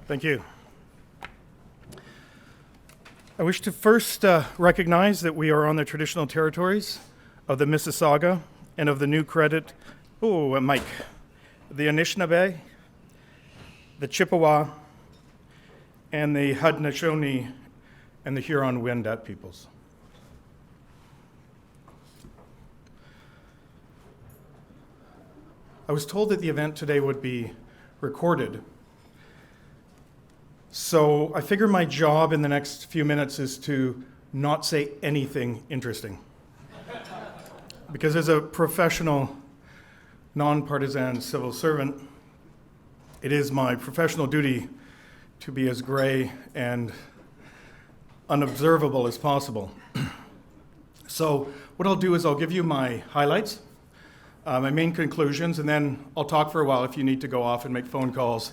Thank you. I wish to first recognize that we are on the traditional territories of the Mississauga and of the new credit, the Anishinaabe, the Chippewa, and the Haudenosaunee and the Huron-Wendat peoples. I was told that the event today would be recorded, so I figure my job in the next few minutes is to not say anything interesting. Because as a professional, nonpartisan civil servant, it is my professional duty to be as gray and unobservable as possible. So what I'll do is I'll give you my highlights, my main conclusions, and then I'll talk for a while if you need to go off and make phone calls,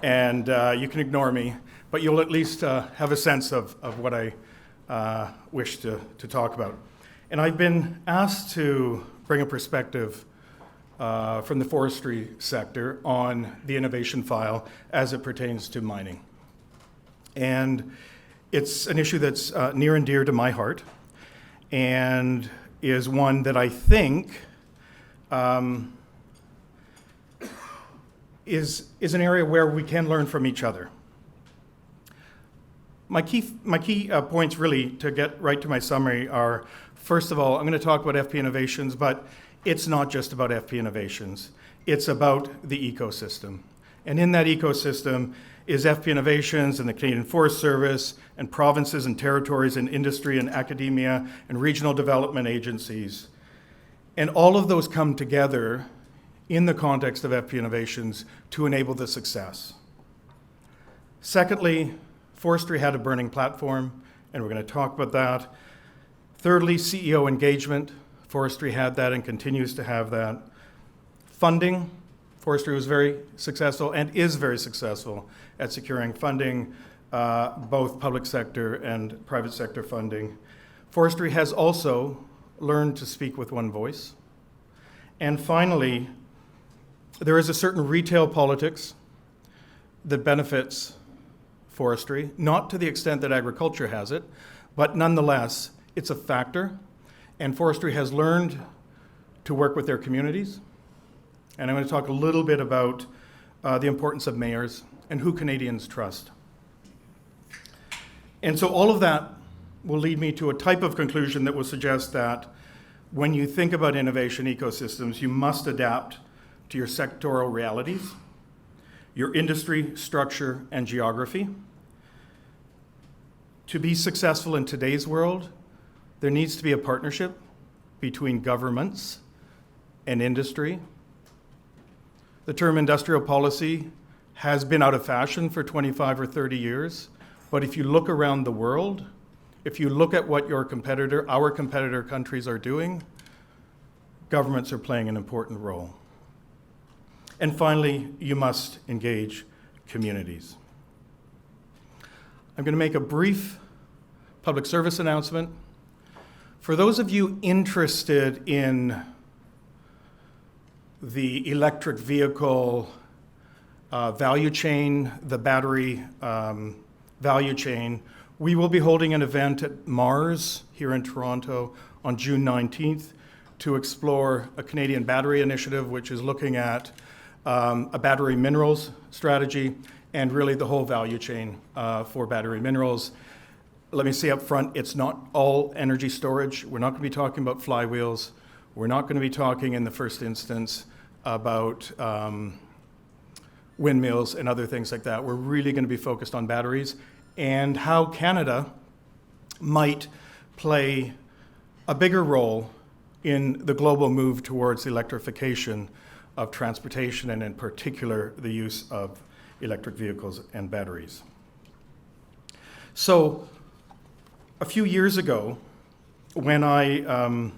and you can ignore me, but you'll at least have a sense of what I wish to talk about. And I've been asked to bring a perspective from the forestry sector on the innovation file as it pertains to mining. And it's an issue that's near and dear to my heart, and is one that I think is an area where we can learn from each other. My key points, really, to get right to my summary, are, first of all, I'm going to talk about FPInovations, but it's not just about FPInovations. It's about the ecosystem. And in that ecosystem is FPInovations and the Canadian Forest Service and provinces and territories and industry and academia and regional development agencies. And all of those come together in the context of FPInovations to enable the success. Secondly, forestry had a burning platform, and we're going to talk about that. Thirdly, CEO engagement. Forestry had that and continues to have that. Funding. Forestry was very successful and is very successful at securing funding, both public sector and private sector funding. Forestry has also learned to speak with one voice. And finally, there is a certain retail politics that benefits forestry, not to the extent that agriculture has it, but nonetheless, it's a factor. And forestry has learned to work with their communities. And I'm going to talk a little bit about the importance of mayors and who Canadians trust. And so all of that will lead me to a type of conclusion that will suggest that when you think about innovation ecosystems, you must adapt to your sectoral realities, your industry, structure, and geography. To be successful in today's world, there needs to be a partnership between governments and industry. The term industrial policy has been out of fashion for 25 or 30 years, but if you look around the world, if you look at what our competitor countries are doing, governments are playing an important role. And finally, you must engage communities. I'm going to make a brief public service announcement. For those of you interested in the electric vehicle value chain, the battery value chain, we will be holding an event at Mars here in Toronto on June 19th to explore a Canadian battery initiative, which is looking at a battery minerals strategy and really the whole value chain for battery minerals. Let me say up front, it's not all energy storage. We're not going to be talking about flywheels. We're not going to be talking in the first instance about windmills and other things like that. We're really going to be focused on batteries and how Canada might play a bigger role in the global move towards electrification of transportation, and in particular, the use of electric vehicles and batteries. So, a few years ago, when I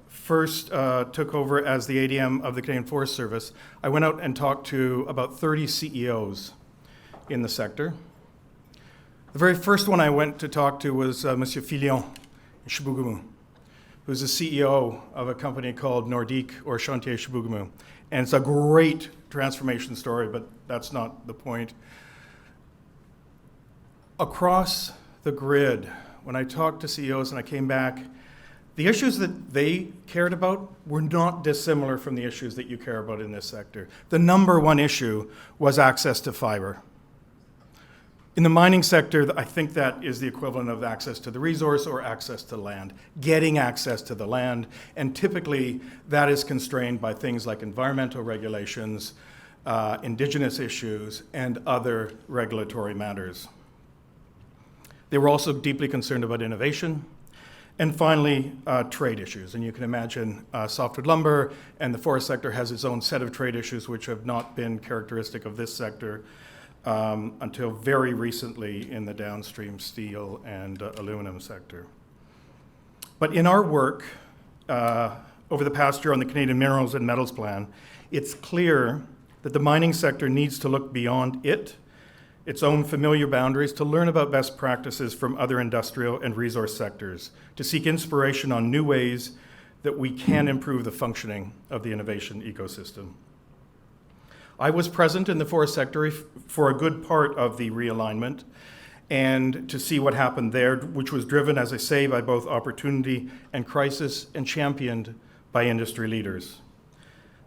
first took over as the ADM of the Canadian Forest Service, I went out and talked to about 30 CEOs in the sector. The very first one I went to talk to was Monsieur Filion in Chibougamau, who's the CEO of a company called Nordique or Chantier Chibougamau. And it's a great transformation story, but that's not the point. Across the grid, when I talked to CEOs and I came back, the issues that they cared about were not dissimilar from the issues that you care about in this sector. The number one issue was access to fiber. In the mining sector, I think that is the equivalent of access to the resource or access to land, getting access to the land, and typically that is constrained by things like environmental regulations, indigenous issues, and other regulatory matters. They were also deeply concerned about innovation, and finally, trade issues. And you can imagine softwood lumber and the forest sector has its own set of trade issues which have not been characteristic of this sector until very recently in the downstream steel and aluminum sector. But in our work over the past year on the Canadian Minerals and Metals Plan, it's clear that the mining sector needs to look beyond its own familiar boundaries, to learn about best practices from other industrial and resource sectors, to seek inspiration on new ways that we can improve the functioning of the innovation ecosystem. I was present in the forest sector for a good part of the realignment and to see what happened there, which was driven, as I say, by both opportunity and crisis and championed by industry leaders.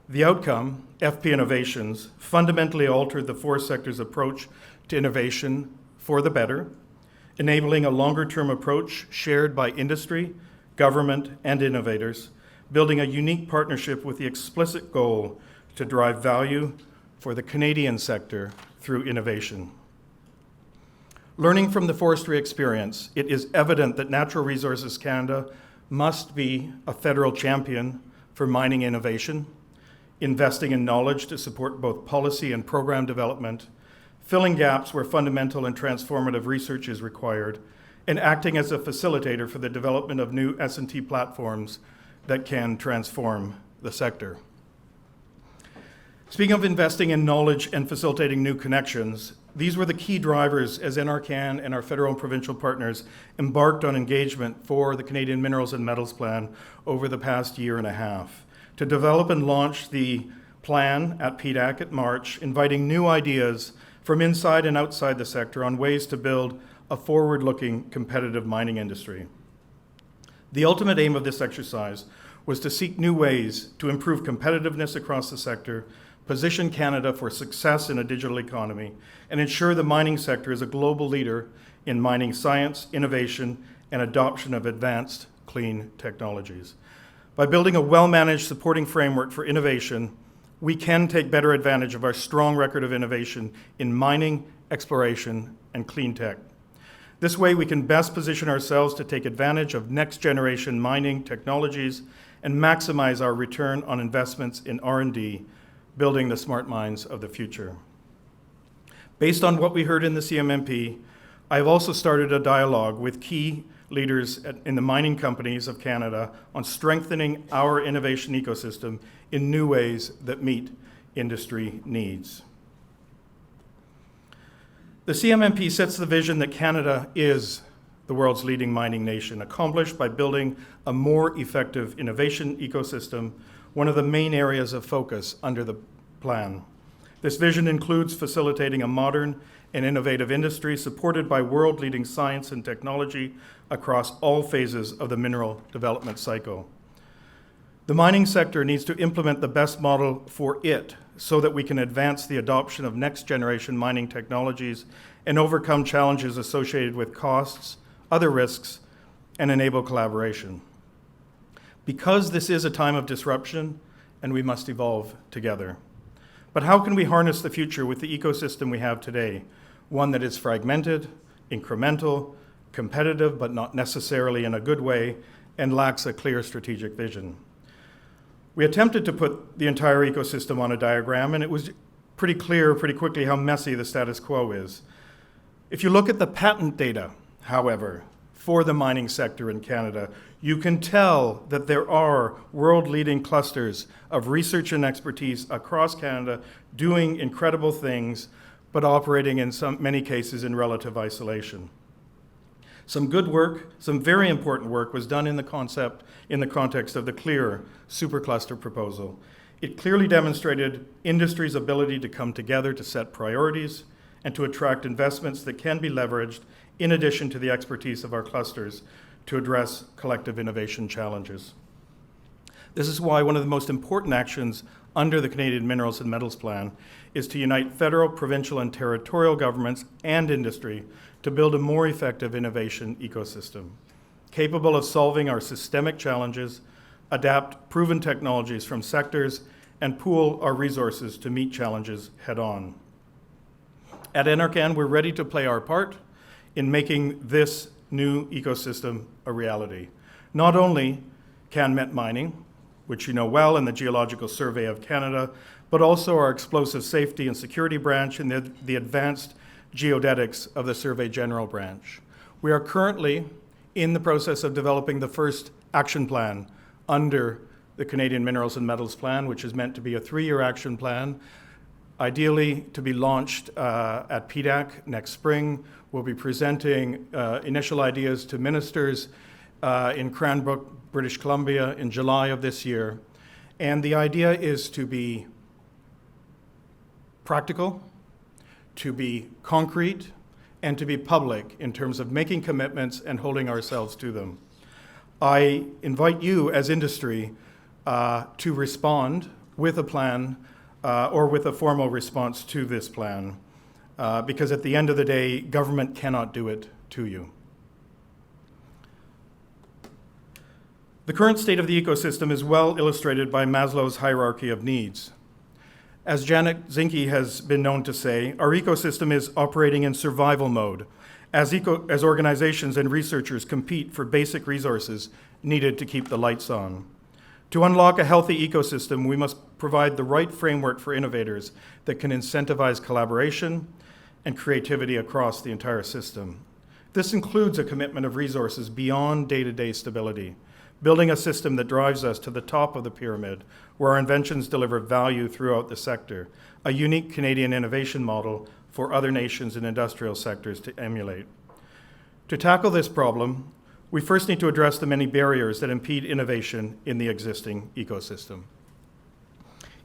The outcome, FPInovations, fundamentally altered the forest sector's approach to innovation for the better, enabling a longer-term approach shared by industry, government, and innovators, building a unique partnership with the explicit goal to drive value for the Canadian sector through innovation. Learning from the forestry experience, it is evident that Natural Resources Canada must be a federal champion for mining innovation, investing in knowledge to support both policy and program development, filling gaps where fundamental and transformative research is required, and acting as a facilitator for the development of new S&T platforms that can transform the sector. Speaking of investing in knowledge and facilitating new connections, these were the key drivers as NRCan and our federal and provincial partners embarked on engagement for the Canadian Minerals and Metals Plan over the past year and a half to develop and launch the plan at PDAC at March, inviting new ideas from inside and outside the sector on ways to build a forward-looking competitive mining industry. The ultimate aim of this exercise was to seek new ways to improve competitiveness across the sector, position Canada for success in a digital economy, and ensure the mining sector is a global leader in mining science, innovation, and adoption of advanced clean technologies. By building a well-managed supporting framework for innovation, we can take better advantage of our strong record of innovation in mining, exploration, and clean tech. This way, we can best position ourselves to take advantage of next-generation mining technologies and maximize our return on investments in R&D, building the smart mines of the future. Based on what we heard in the CMMP, I have also started a dialogue with key leaders in the mining companies of Canada on strengthening our innovation ecosystem in new ways that meet industry needs. The CMMP sets the vision that Canada is the world's leading mining nation, accomplished by building a more effective innovation ecosystem, one of the main areas of focus under the plan. This vision includes facilitating a modern and innovative industry supported by world-leading science and technology across all phases of the mineral development cycle. The mining sector needs to implement the best model for it so that we can advance the adoption of next-generation mining technologies and overcome challenges associated with costs, other risks, and enable collaboration. Because this is a time of disruption, and we must evolve together. But how can we harness the future with the ecosystem we have today? One that is fragmented, incremental, competitive, but not necessarily in a good way, and lacks a clear strategic vision. We attempted to put the entire ecosystem on a diagram, and it was pretty clear pretty quickly how messy the status quo is. If you look at the patent data, however, for the mining sector in Canada, you can tell that there are world-leading clusters of research and expertise across Canada doing incredible things, but operating in many cases in relative isolation. Some good work, some very important work was done in the context of the CLEAR supercluster proposal. It clearly demonstrated industry's ability to come together to set priorities and to attract investments that can be leveraged in addition to the expertise of our clusters to address collective innovation challenges. This is why one of the most important actions under the Canadian Minerals and Metals Plan is to unite federal, provincial, and territorial governments and industry to build a more effective innovation ecosystem, capable of solving our systemic challenges, adapt proven technologies from sectors, and pool our resources to meet challenges head-on. At NRCan, we're ready to play our part in making this new ecosystem a reality. Not only can met mining, which you know well in the Geological Survey of Canada, but also our explosive safety and security branch and the advanced geodetics of the Survey General branch. We are currently in the process of developing the first action plan under the Canadian Minerals and Metals Plan, which is meant to be a 3-year action plan, ideally to be launched at PDAC next spring. We'll be presenting initial ideas to ministers in Cranbrook, British Columbia in July of this year. And the idea is to be practical, to be concrete, and to be public in terms of making commitments and holding ourselves to them. I invite you as industry to respond with a plan or with a formal response to this plan, because at the end of the day, government cannot do it to you. The current state of the ecosystem is well illustrated by Maslow's hierarchy of needs. As Janet Zinke has been known to say, our ecosystem is operating in survival mode as organizations and researchers compete for basic resources needed to keep the lights on. To unlock a healthy ecosystem, we must provide the right framework for innovators that can incentivize collaboration and creativity across the entire system. This includes a commitment of resources beyond day-to-day stability, building a system that drives us to the top of the pyramid, where our inventions deliver value throughout the sector, a unique Canadian innovation model for other nations and industrial sectors to emulate. To tackle this problem, we first need to address the many barriers that impede innovation in the existing ecosystem.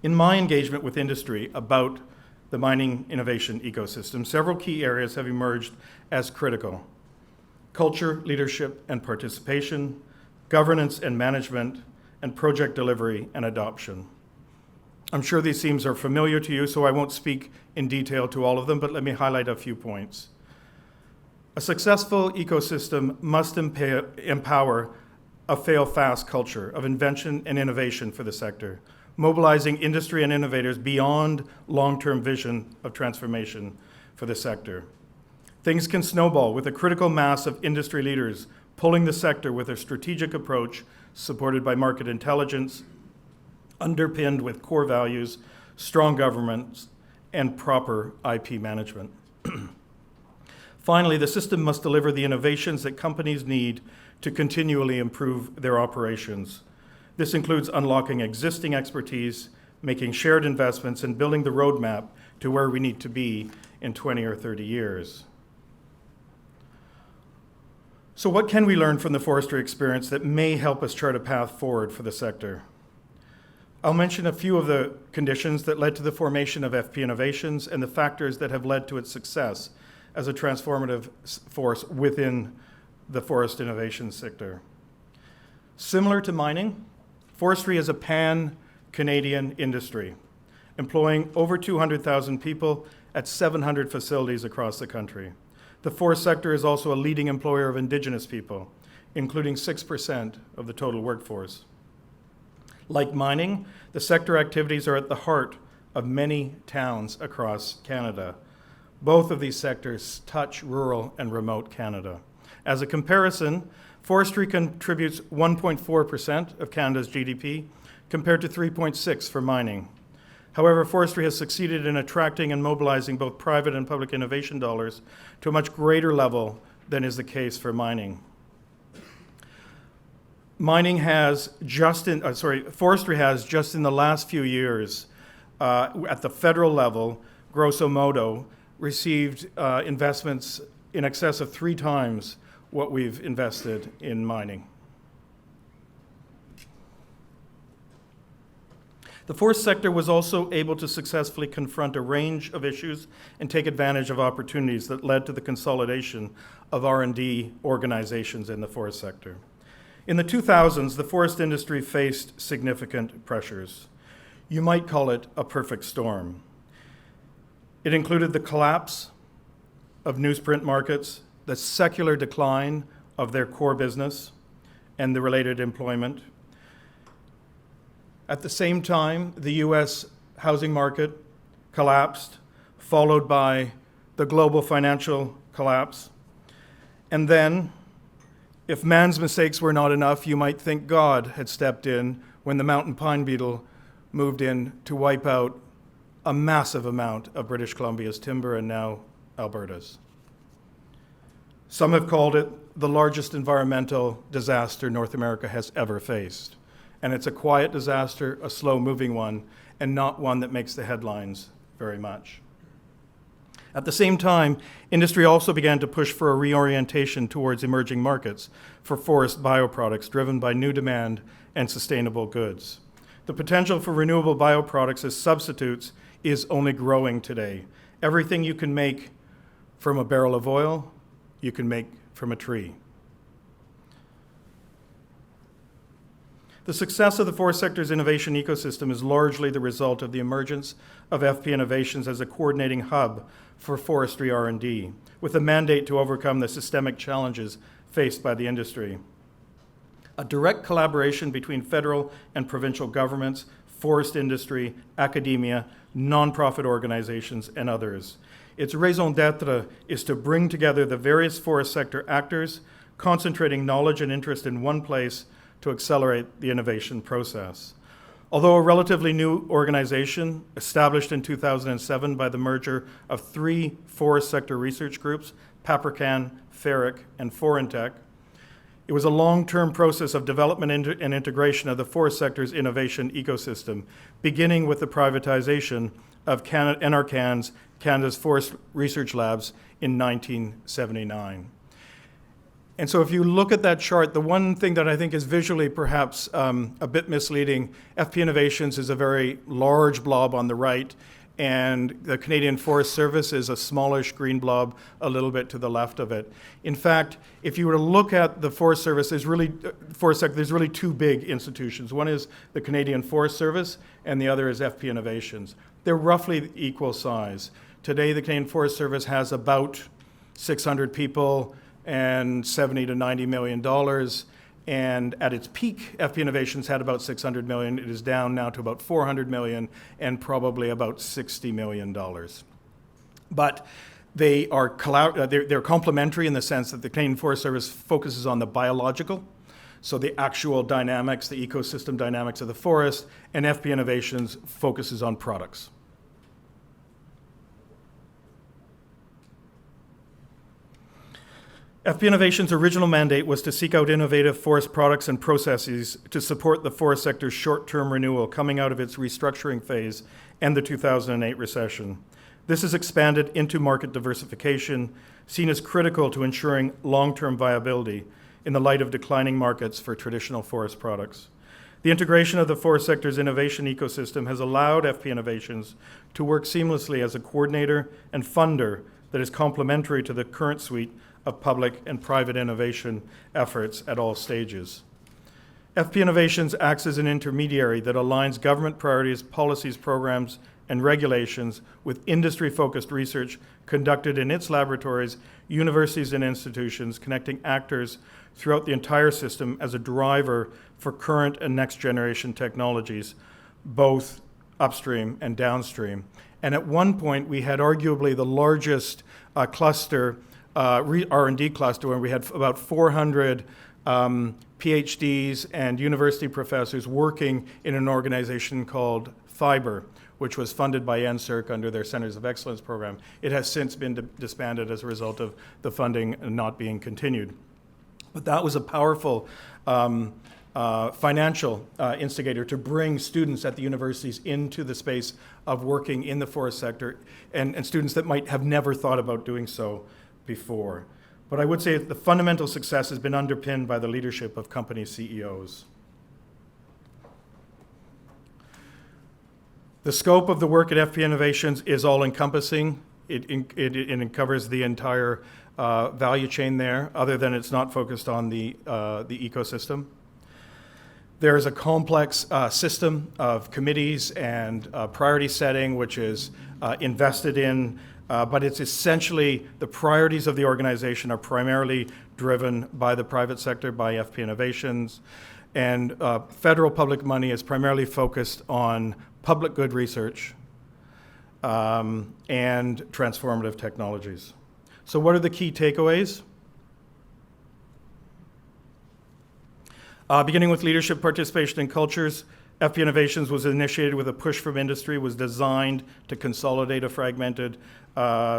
In my engagement with industry about the mining innovation ecosystem, several key areas have emerged as critical: culture, leadership, and participation, governance and management, and project delivery and adoption. I'm sure these themes are familiar to you, so I won't speak in detail to all of them, but let me highlight a few points. A successful ecosystem must empower a fail-fast culture of invention and innovation for the sector, mobilizing industry and innovators beyond long-term vision of transformation for the sector. Things can snowball with a critical mass of industry leaders pulling the sector with a strategic approach supported by market intelligence, underpinned with core values, strong governance, and proper IP management. Finally, the system must deliver the innovations that companies need to continually improve their operations. This includes unlocking existing expertise, making shared investments, and building the roadmap to where we need to be in 20 or 30 years. So what can we learn from the forestry experience that may help us chart a path forward for the sector? I'll mention a few of the conditions that led to the formation of FPInovations and the factors that have led to its success as a transformative force within the forest innovation sector. Similar to mining, forestry is a pan-Canadian industry, employing over 200,000 people at 700 facilities across the country. The forest sector is also a leading employer of Indigenous people, including 6% of the total workforce. Like mining, the sector activities are at the heart of many towns across Canada. Both of these sectors touch rural and remote Canada. As a comparison, forestry contributes 1.4% of Canada's GDP, compared to 3.6% for mining. However, forestry has succeeded in attracting and mobilizing both private and public innovation dollars to a much greater level than is the case for mining. Forestry has just in the last few years, at the federal level, grosso modo, received investments in excess of 3 times what we've invested in mining. The forest sector was also able to successfully confront a range of issues and take advantage of opportunities that led to the consolidation of R&D organizations in the forest sector. In the 2000s, the forest industry faced significant pressures. You might call it a perfect storm. It included the collapse of newsprint markets, the secular decline of their core business, and the related employment. At the same time, the US housing market collapsed, followed by the global financial collapse. And then, if man's mistakes were not enough, you might think God had stepped in when the mountain pine beetle moved in to wipe out a massive amount of British Columbia's timber and now Alberta's. Some have called it the largest environmental disaster North America has ever faced. And it's a quiet disaster, a slow-moving one, and not one that makes the headlines very much. At the same time, industry also began to push for a reorientation towards emerging markets for forest bioproducts driven by new demand and sustainable goods. The potential for renewable bioproducts as substitutes is only growing today. Everything you can make from a barrel of oil, you can make from a tree. The success of the forest sector's innovation ecosystem is largely the result of the emergence of FPInovations as a coordinating hub for forestry R&D, with a mandate to overcome the systemic challenges faced by the industry. A direct collaboration between federal and provincial governments, forest industry, academia, nonprofit organizations, and others. Its raison d'etre is to bring together the various forest sector actors, concentrating knowledge and interest in one place to accelerate the innovation process. Although a relatively new organization, established in 2007 by the merger of 3 forest sector research groups, Paprcan, Ferric, and Forintech, it was a long-term process of development and integration of the forest sector's innovation ecosystem, beginning with the privatization of NRCan's, Canada's Forest Research Labs, in 1979. And so if you look at that chart, the one thing that I think is visually perhaps a bit misleading, FPInovations is a very large blob on the right, and the Canadian Forest Service is a smallish green blob a little bit to the left of it. In fact, if you were to look at the Forest Service, there's really 2 big institutions. One is the Canadian Forest Service, and the other is FPInovations. They're roughly equal size. Today, the Canadian Forest Service has about 600 people, and $70 to $90 million. And at its peak, FPInovations had about $600 million. It is down now to about $400 million and probably about $60 million. But they are they're complementary in the sense that the Canadian Forest Service focuses on the biological, so the actual dynamics, the ecosystem dynamics of the forest, and FPInovations focuses on products. FPInovations' original mandate was to seek out innovative forest products and processes to support the forest sector's short-term renewal coming out of its restructuring phase and the 2008 recession. This has expanded into market diversification, seen as critical to ensuring long-term viability in the light of declining markets for traditional forest products. The integration of the forest sector's innovation ecosystem has allowed FPInovations to work seamlessly as a coordinator and funder that is complementary to the current suite of public and private innovation efforts at all stages. FPInovations acts as an intermediary that aligns government priorities, policies, programs, and regulations with industry-focused research conducted in its laboratories, universities, and institutions, connecting actors throughout the entire system as a driver for current and next-generation technologies, both upstream and downstream. And at one point, we had arguably the largest cluster, R&D cluster, where we had about 400 PhDs and university professors working in an organization called FIBER, which was funded by NSERC under their Centers of Excellence program. It has since been disbanded as a result of the funding not being continued. But that was a powerful financial instigator to bring students at the universities into the space of working in the forest sector, and students that might have never thought about doing so before. But I would say the fundamental success has been underpinned by the leadership of company CEOs. The scope of the work at FPInovations is all-encompassing. It covers the entire value chain there, other than it's not focused on the ecosystem. There is a complex system of committees and priority setting, which is invested in, but it's essentially the priorities of the organization are primarily driven by the private sector, by FPInovations, and federal public money is primarily focused on public good research and transformative technologies. So what are the key takeaways? Beginning with leadership, participation, and cultures, FPInovations was initiated with a push from industry, was designed to consolidate a fragmented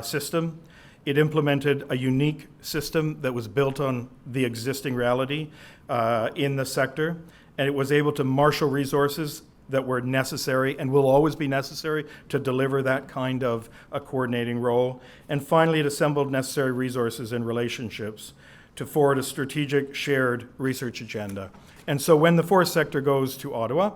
system. It implemented a unique system that was built on the existing reality in the sector, and it was able to marshal resources that were necessary and will always be necessary to deliver that kind of a coordinating role. And finally, it assembled necessary resources and relationships to forward a strategic shared research agenda. And so when the forest sector goes to Ottawa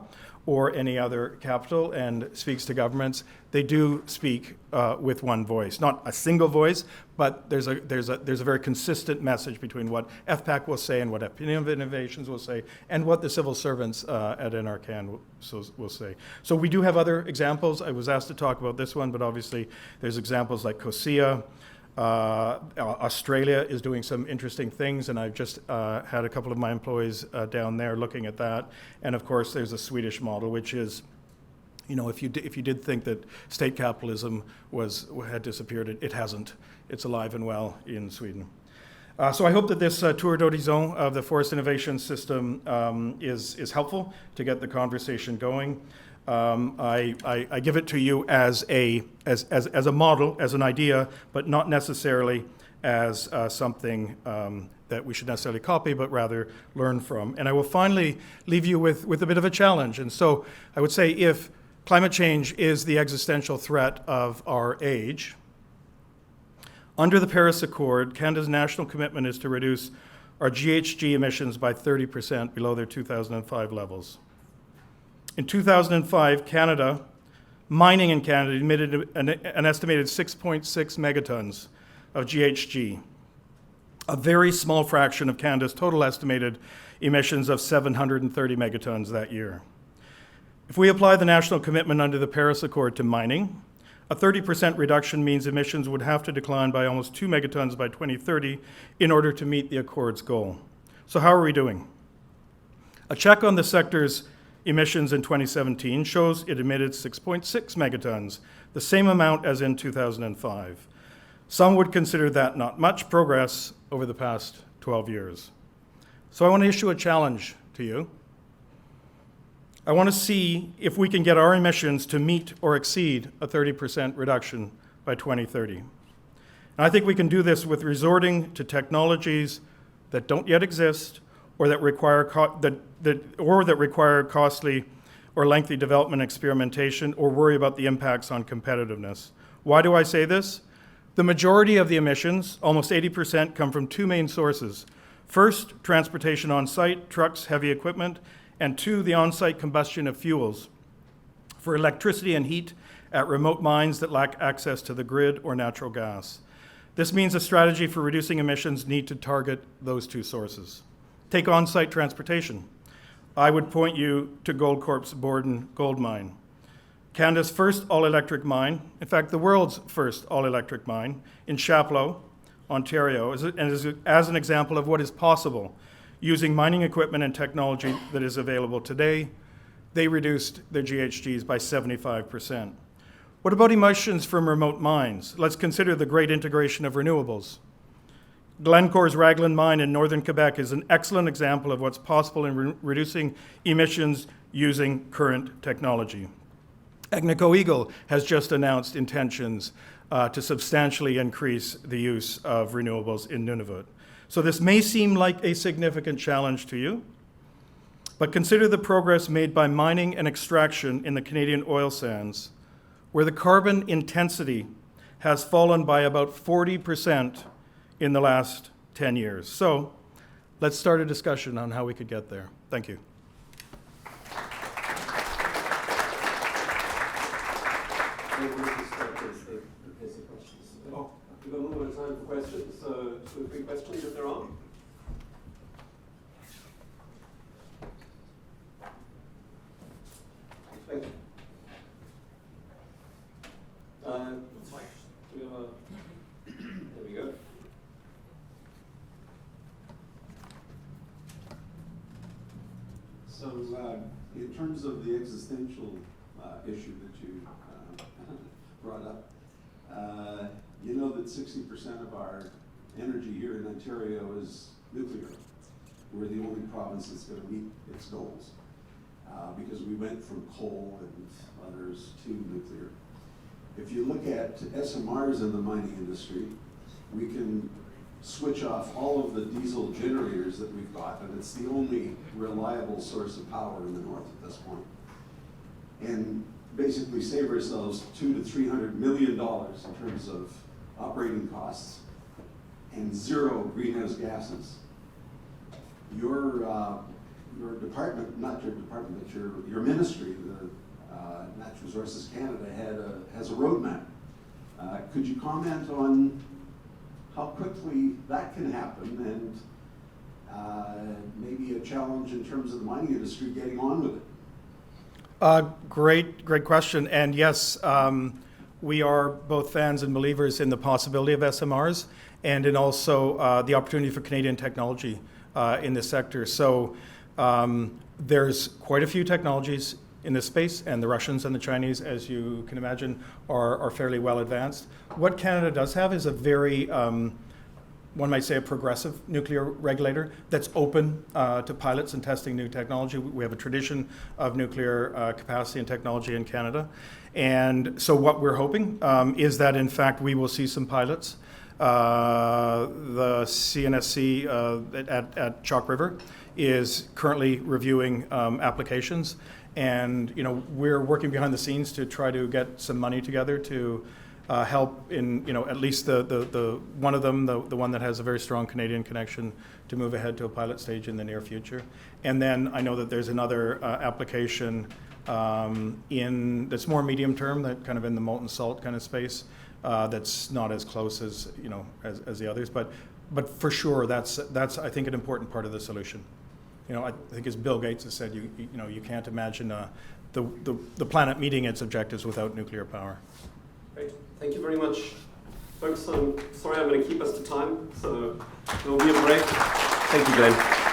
or any other capital and speaks to governments, they do speak with one voice. Not a single voice, but there's a very consistent message between what FPAC will say and what FPInovations will say and what the civil servants at NRCan will say. So we do have other examples. I was asked to talk about this one, but obviously there's examples like COSIA. Australia is doing some interesting things, and I've just had a couple of my employees down there looking at that. And of course, there's a Swedish model, which is, you know, if you did think that state capitalism had disappeared, it hasn't. It's alive and well in Sweden. So I hope that this tour d'horizon of the forest innovation system is helpful to get the conversation going. I give it to you as a model, as an idea, but not necessarily as something that we should necessarily copy, but rather learn from. And I will finally leave you with a bit of a challenge. And so I would say if climate change is the existential threat of our age, under the Paris Accord, Canada's national commitment is to reduce our GHG emissions by 30% below their 2005 levels. In 2005, mining in Canada emitted an estimated 6.6 megatons of GHG, a very small fraction of Canada's total estimated emissions of 730 megatons that year. If we apply the national commitment under the Paris Accord to mining, a 30% reduction means emissions would have to decline by almost 2 megatons by 2030 in order to meet the Accord's goal. So how are we doing? A check on the sector's emissions in 2017 shows it emitted 6.6 megatons, the same amount as in 2005. Some would consider that not much progress over the past 12 years. So I want to issue a challenge to you. I want to see if we can get our emissions to meet or exceed a 30% reduction by 2030. And I think we can do this with resorting to technologies that don't yet exist or that require costly or lengthy development experimentation or worry about the impacts on competitiveness. Why do I say this? The majority of the emissions, almost 80%, come from two main sources. First, transportation on site, trucks, heavy equipment, and two, the on-site combustion of fuels for electricity and heat at remote mines that lack access to the grid or natural gas. This means a strategy for reducing emissions need to target those two sources. Take on-site transportation. I would point you to Goldcorp's Borden gold mine. Canada's first all-electric mine, in fact, the world's first all-electric mine in Chapleau, Ontario, as an example of what is possible using mining equipment and technology that is available today. They reduced their GHGs by 75%. What about emissions from remote mines? Let's consider the great integration of renewables. Glencore's Raglan mine in northern Quebec is an excellent example of what's possible in reducing emissions using current technology. Agnico Eagle has just announced intentions to substantially increase the use of renewables in Nunavut. So this may seem like a significant challenge to you, but consider the progress made by mining and extraction in the Canadian oil sands, where the carbon intensity has fallen by about 40% in the last 10 years. So let's start a discussion on how we could get there. Thank you. maybe we can start with the questions. Oh. We've got a little bit of time for questions, so 2 or 3 questions if there are. Thank you. Do we have a... There we go. So, in terms of the existential issue that you brought up, you know that 60% of our energy here in Ontario is nuclear. We're the only province that's going to meet its goals because we went from coal and others to nuclear. If you look at SMRs in the mining industry, we can switch off all of the diesel generators that we've got, and it's the only reliable source of power in the north at this point. And basically save ourselves $200 to $300 million in terms of operating costs and 0 greenhouse gases. Your department, not your department, but your ministry, the Natural Resources Canada, has a roadmap. Could you comment on how quickly that can happen, and maybe a challenge in terms of the mining industry getting on with it? Great question. And yes, we are both fans and believers in the possibility of SMRs and in also the opportunity for Canadian technology in this sector. So there's quite a few technologies in this space, and the Russians and the Chinese, as you can imagine, are fairly well advanced. What Canada does have is a very, one might say, a progressive nuclear regulator that's open to pilots and testing new technology. We have a tradition of nuclear capacity and technology in Canada. And so what we're hoping is that, in fact, we will see some pilots. The CNSC at Chalk River is currently reviewing applications. And we're working behind the scenes to try to get some money together to help in at least the one of them, the one that has a very strong Canadian connection, to move ahead to a pilot stage in the near future. And then I know that there's another application that's more medium term, that kind of in the molten salt kind of space, that's not as close as as the others, but for sure that's I think an important part of the solution. I think as Bill Gates has said, you can't imagine the planet meeting its objectives without nuclear power. Great. Thank you very much. Folks, I'm sorry I'm going to keep us to time, so there will be a break. Thank you, Glenn.